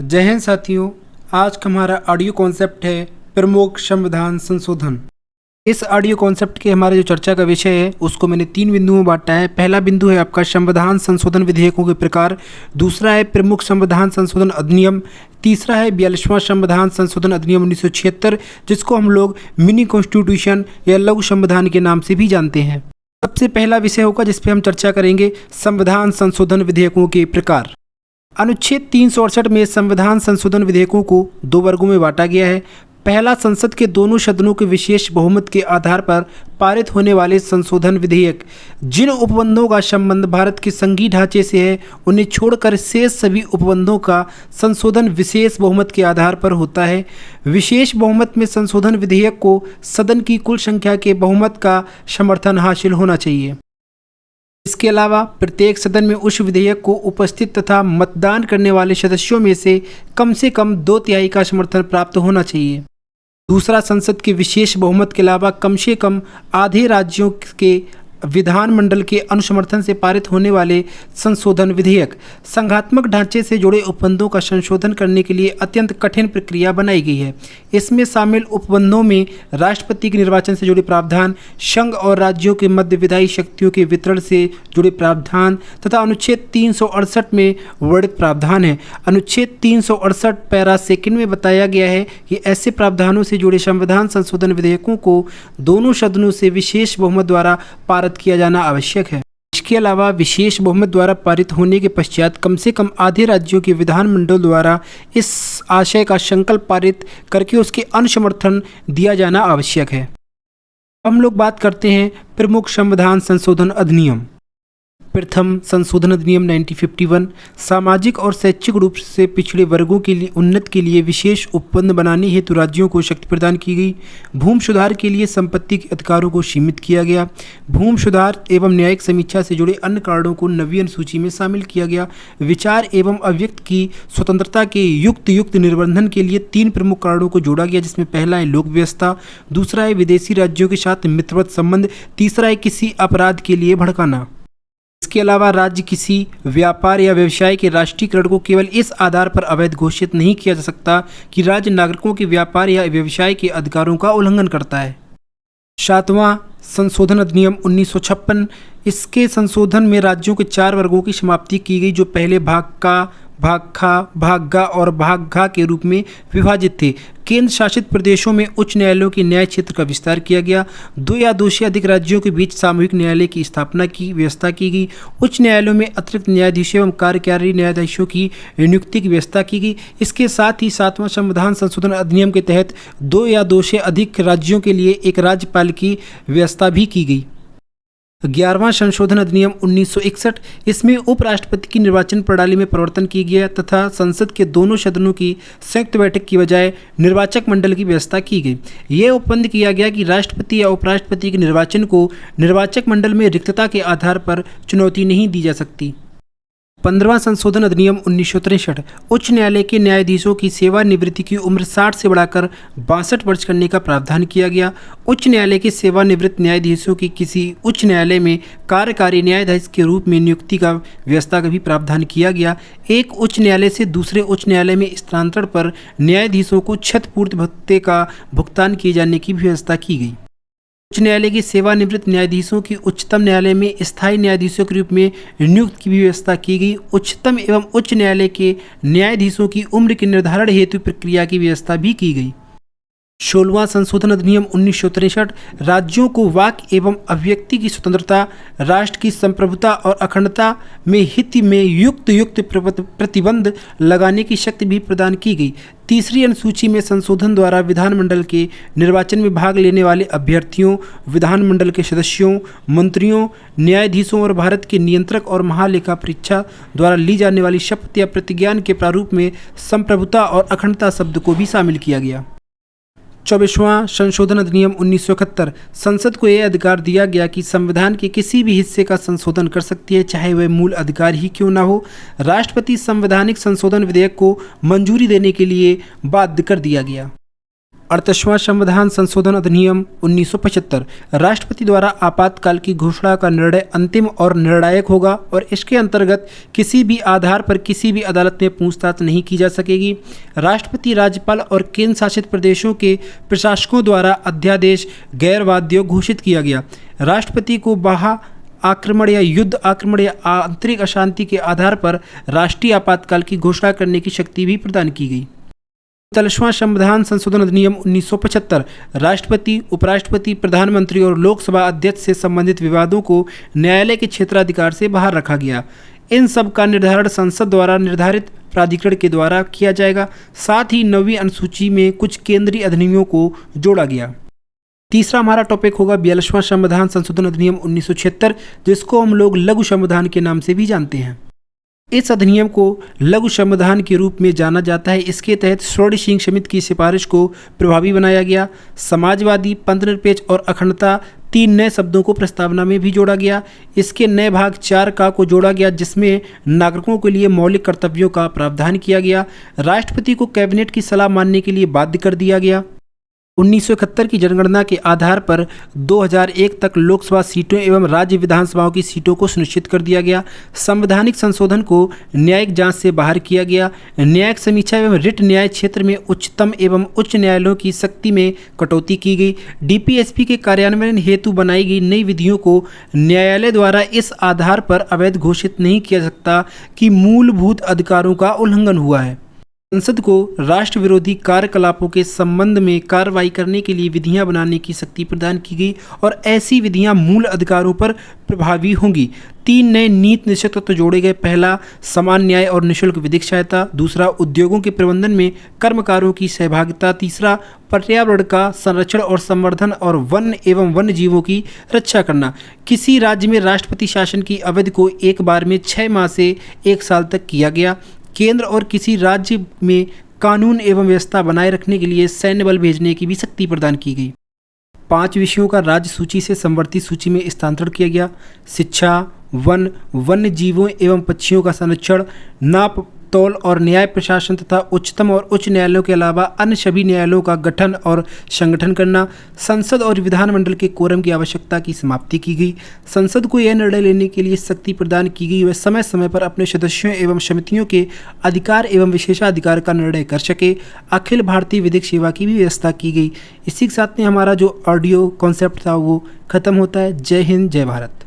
जय हिंद साथियों। आज का हमारा ऑडियो कॉन्सेप्ट है प्रमुख संविधान संशोधन। इस ऑडियो कॉन्सेप्ट के हमारे जो चर्चा का विषय है उसको मैंने 3 बिंदुओं में बांटा है। पहला बिंदु है आपका संविधान संशोधन विधेयकों के प्रकार, दूसरा है प्रमुख संविधान संशोधन अधिनियम, तीसरा है 42वां संविधान संशोधन अधिनियम 1976 जिसको हम लोग मिनी कॉन्स्टिट्यूशन या लघु संविधान के नाम से भी जानते हैं। सबसे पहला विषय होगा जिस पे हम चर्चा करेंगे संविधान संशोधन विधेयकों के प्रकार। अनुच्छेद 368 में संविधान संशोधन विधेयकों को 2 वर्गों में बांटा गया है। पहला, संसद के दोनों सदनों के विशेष बहुमत के आधार पर पारित होने वाले संशोधन विधेयक। जिन उपबंधों का संबंध भारत के संघीय ढांचे से है उन्हें छोड़कर शेष सभी उपबंधों का संशोधन विशेष बहुमत के आधार पर होता है। विशेष बहुमत में संशोधन विधेयक को सदन की कुल संख्या के बहुमत का समर्थन हासिल होना चाहिए। इसके अलावा प्रत्येक सदन में उस विधेयक को उपस्थित तथा मतदान करने वाले सदस्यों में से कम 2/3 का समर्थन प्राप्त होना चाहिए। दूसरा, संसद के विशेष बहुमत के अलावा कम से कम आधे राज्यों के विधानमंडल के अनुसमर्थन से पारित होने वाले संशोधन विधेयक। संघात्मक ढांचे से जुड़े उपबंधों का संशोधन करने के लिए अत्यंत कठिन प्रक्रिया बनाई गई है। इसमें शामिल उपबंधों में राष्ट्रपति के निर्वाचन से जुड़े प्रावधान, संघ और राज्यों के मध्य विधायी शक्तियों के वितरण से जुड़े प्रावधान तथा अनुच्छेद 368 में वर्णित प्रावधान है। अनुच्छेद 368 पैरा सेकंड में बताया गया है कि ऐसे प्रावधानों से जुड़े संविधान संशोधन विधेयकों को दोनों सदनों से विशेष बहुमत द्वारा पारित किया जाना आवश्यक है। इसके अलावा विशेष बहुमत द्वारा पारित होने के पश्चात कम से कम आधे राज्यों के विधानमंडल द्वारा इस आशय का संकल्प पारित करके उसके अनुसमर्थन दिया जाना आवश्यक है। हम लोग बात करते हैं प्रमुख संविधान संशोधन अधिनियम। प्रथम संशोधन अधिनियम 1951 सामाजिक और शैक्षिक रूप से पिछड़े वर्गों के लिए उन्नति के लिए विशेष उपबंध बनाने हेतु राज्यों को शक्ति प्रदान की गई। भूमि सुधार के लिए संपत्ति के अधिकारों को सीमित किया गया। भूमि सुधार एवं न्यायिक समीक्षा से जुड़े अन्य कारणों को 9वीं अनुसूची में शामिल किया गया। विचार एवं अभिव्यक्ति की स्वतंत्रता के युक्त निर्बंधन के लिए 3 प्रमुख कारणों को जोड़ा गया, जिसमें पहला है लोक व्यवस्था, दूसरा है विदेशी राज्यों के साथ मित्रवत संबंध, तीसरा है किसी अपराध के लिए भड़काना। इसके अलावा राज्य किसी व्यापार या व्यवसाय के राष्ट्रीयकरण को केवल इस आधार पर अवैध घोषित नहीं किया जा सकता कि राज्य नागरिकों के व्यापार या व्यवसाय के अधिकारों का उल्लंघन करता है। 7वां संशोधन अधिनियम 1956, इसके संशोधन में राज्यों के 4 वर्गों की समाप्ति की गई जो पहले भाग का, भाग खा, भाग गा और भाग घा के रूप में विभाजित थे। केंद्र शासित प्रदेशों में उच्च न्यायालयों के न्याय क्षेत्र का विस्तार किया गया। 2 या 2 से अधिक राज्यों के बीच सामूहिक न्यायालय की स्थापना की व्यवस्था की गई। उच्च न्यायालयों में अतिरिक्त न्यायाधीशों एवं कार्यकारी न्यायाधीशों की नियुक्ति की व्यवस्था की गई। इसके साथ ही 7वां संविधान संशोधन अधिनियम के तहत 2 या 2 से अधिक राज्यों के लिए एक राज्यपाल की व्यवस्था भी की गई। 11वां संशोधन अधिनियम 1961, इसमें उपराष्ट्रपति की निर्वाचन प्रणाली में परिवर्तन किया गया तथा संसद के दोनों सदनों की संयुक्त बैठक की बजाय निर्वाचक मंडल की व्यवस्था की गई। यह उपबंध किया गया कि राष्ट्रपति या उपराष्ट्रपति के निर्वाचन को निर्वाचक मंडल में रिक्तता के आधार पर चुनौती नहीं दी जा सकती। 15वां संशोधन अधिनियम 1963, उच्च न्यायालय के न्यायाधीशों की सेवानिवृत्ति की उम्र 60 से बढ़ाकर 62 वर्ष करने का प्रावधान किया गया। उच्च न्यायालय के सेवानिवृत्त न्यायाधीशों की किसी उच्च न्यायालय में कार्यकारी न्यायाधीश के रूप में नियुक्ति का व्यवस्था का भी प्रावधान किया गया। एक उच्च न्यायालय से दूसरे उच्च न्यायालय में स्थानांतरण पर न्यायाधीशों को क्षतिपूर्ति भत्ते का भुगतान किए जाने की भी व्यवस्था की गई। उच्च न्यायालय के सेवानिवृत्त न्यायाधीशों की उच्चतम न्यायालय में स्थायी न्यायाधीशों के रूप में नियुक्ति की भी व्यवस्था की गई। उच्चतम एवं उच्च न्यायालय के न्यायाधीशों की उम्र के निर्धारण हेतु प्रक्रिया की व्यवस्था भी की गई। 16वां संशोधन अधिनियम 1963, राज्यों को वाक एवं अभिव्यक्ति की स्वतंत्रता, राष्ट्र की संप्रभुता और अखंडता में हित में युक्त प्रतिबंध लगाने की शक्ति भी प्रदान की गई। 3री अनुसूची में संशोधन द्वारा विधानमंडल के निर्वाचन में भाग लेने वाले अभ्यर्थियों, विधानमंडल के सदस्यों, मंत्रियों, न्यायाधीशों और भारत के नियंत्रक और महालेखा परीक्षा द्वारा ली जाने वाली शपथ या प्रतिज्ञान के प्रारूप में संप्रभुता और अखंडता शब्द को भी शामिल किया गया। 24वां संशोधन अधिनियम 1971, संसद को यह अधिकार दिया गया कि संविधान के किसी भी हिस्से का संशोधन कर सकती है, चाहे वह मूल अधिकार ही क्यों न हो। राष्ट्रपति संवैधानिक संशोधन विधेयक को मंजूरी देने के लिए बाध्य कर दिया गया। 38वां संविधान संशोधन अधिनियम 1975 राष्ट्रपति द्वारा आपातकाल की घोषणा का निर्णय अंतिम और निर्णायक होगा और इसके अंतर्गत किसी भी आधार पर किसी भी अदालत में पूछताछ नहीं की जा सकेगी। राष्ट्रपति, राज्यपाल और केंद्र शासित प्रदेशों के प्रशासकों द्वारा अध्यादेश गैर बाध्य घोषित किया गया। राष्ट्रपति को बाह्य आक्रमण या युद्ध आक्रमण या आंतरिक अशांति के आधार पर राष्ट्रीय आपातकाल की घोषणा करने की शक्ति भी प्रदान की गई। 43वां संविधान संशोधन अधिनियम 1975 राष्ट्रपति, उपराष्ट्रपति, प्रधानमंत्री और लोकसभा अध्यक्ष से संबंधित विवादों को न्यायालय के क्षेत्राधिकार से बाहर रखा गया। इन सब का निर्धारण संसद द्वारा निर्धारित प्राधिकरण के द्वारा किया जाएगा। साथ ही 9वीं अनुसूची में कुछ केंद्रीय अधिनियमों को जोड़ा गया। तीसरा हमारा टॉपिक होगा 42वां संविधान संशोधन अधिनियम 1976 जिसको हम लोग लघु संविधान के नाम से भी जानते हैं। इस अधिनियम को लघु संविधान के रूप में जाना जाता है। इसके तहत स्वर्ण सिंह समिति की सिफारिश को प्रभावी बनाया गया। समाजवादी, पंथनिरपेक्ष और अखंडता 3 नए शब्दों को प्रस्तावना में भी जोड़ा गया। इसके नए भाग 4 का को जोड़ा गया जिसमें नागरिकों के लिए मौलिक कर्तव्यों का प्रावधान किया गया। राष्ट्रपति को कैबिनेट की सलाह मानने के लिए बाध्य कर दिया गया। 1971 की जनगणना के आधार पर 2001 तक लोकसभा सीटों एवं राज्य विधानसभाओं की सीटों को सुनिश्चित कर दिया गया। संवैधानिक संशोधन को न्यायिक जांच से बाहर किया गया। न्यायिक समीक्षा एवं रिट न्याय क्षेत्र में उच्चतम एवं उच्च न्यायालयों की शक्ति में कटौती की गई। डीपीएसपी के कार्यान्वयन हेतु बनाई गई नई विधियों को न्यायालय द्वारा इस आधार पर अवैध घोषित नहीं किया सकता कि मूलभूत अधिकारों का उल्लंघन हुआ है। संसद को राष्ट्र विरोधी कार्यकलापों के संबंध में कार्रवाई करने के लिए विधियां बनाने की शक्ति प्रदान की गई और ऐसी विधियां मूल अधिकारों पर प्रभावी होंगी। 3 नए नीति निश्चित तत्व जोड़े गए। पहला, समान न्याय और निःशुल्क विधिक सहायता। दूसरा, उद्योगों के प्रबंधन में कर्मकारों की सहभागिता। तीसरा, पर्यावरण का संरक्षण और संवर्धन और वन एवं वन्य जीवों की रक्षा करना। किसी राज्य में राष्ट्रपति शासन की अवधि को एक बार में 6 माह से 1 साल तक किया गया। केंद्र और किसी राज्य में कानून एवं व्यवस्था बनाए रखने के लिए सैन्य बल भेजने की भी शक्ति प्रदान की गई। 5 विषयों का राज्य सूची से संवर्ती सूची में स्थानांतरण किया गया। शिक्षा, वन, वन्य जीवों एवं पक्षियों का संरक्षण, नाप तौल और न्याय प्रशासन तथा उच्चतम और उच्च न्यायालयों के अलावा अन्य सभी न्यायालयों का गठन और संगठन करना। संसद और विधानमंडल के कोरम की आवश्यकता की समाप्ति की गई। संसद को यह निर्णय लेने के लिए शक्ति प्रदान की गई वह समय समय पर अपने सदस्यों एवं समितियों के अधिकार एवं विशेषाधिकार का निर्णय कर सके। अखिल भारतीय विधिक सेवा की भी व्यवस्था की गई। इसी के साथ में हमारा जो ऑडियो कॉन्सेप्ट था वो खत्म होता है। जय हिंद, जय भारत।